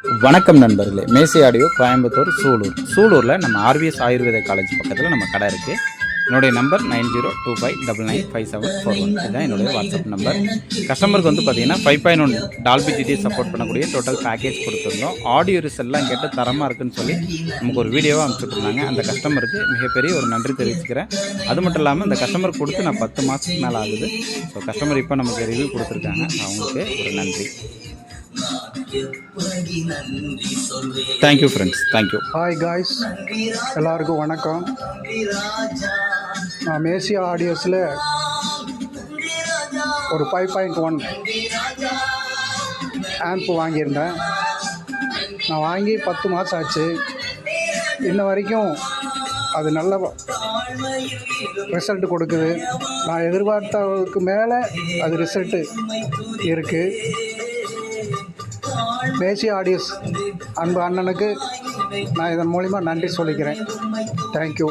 வணக்கம் நண்பர்களே. மேசி ஆடியோ, கோயம்புத்தூர், சூலூரில் நம்ம ஆர்விஎஸ் ஆயுர்வேத காலேஜ் பக்கத்தில் நம்ம கடை இருக்குது. என்னுடைய நம்பர் 9025995741. இதுதான் என்னுடைய வாட்ஸ்அப் நம்பர். கஸ்டமருக்கு வந்து பார்த்தீங்கன்னா 5.1 டால்பி டிடி சப்போர்ட் பண்ணக்கூடிய டோட்டல் பேக்கேஜ் கொடுத்துருந்தோம். ஆடியோ ரிசல்ட்லாம் கேட்டு தரமாக இருக்குன்னு சொல்லி நமக்கு ஒரு வீடியோவாக அனுப்பிச்சுட்ருந்தாங்க. அந்த கஸ்டமருக்கு மிகப்பெரிய ஒரு நன்றி தெரிவிச்சுக்கிறேன். அது மட்டும் இல்லாமல் இந்த கஸ்டமருக்கு கொடுத்து நான் 10 மாதத்துக்கு மேலே ஆகுது. ஸோ கஸ்டமர் இப்போ நமக்கு ரிவ்யூ கொடுத்துருக்காங்க. அவங்களுக்கு ஒரு நன்றி. Thank you friends, thank you. Hi guys, எல்லாருக்கும் வணக்கம். நான் மேசி ஆடியோஸில் ஒரு 5.1 ஆம்ப் வாங்கியிருந்தேன். நான் வாங்கி 10 மாதம் ஆச்சு. இன்ன வரைக்கும் அது நல்ல ரிசல்ட் கொடுக்குது. நான் எதிர்பார்த்ததுக்கு மேலே அது ரிசல்ட்டு இருக்குது. மேசி ஆடியோஸ் அன்பு அண்ணனுக்கு நான் இதன் மூலிமா நன்றி சொல்லிக்கிறேன். தேங்க்யூ.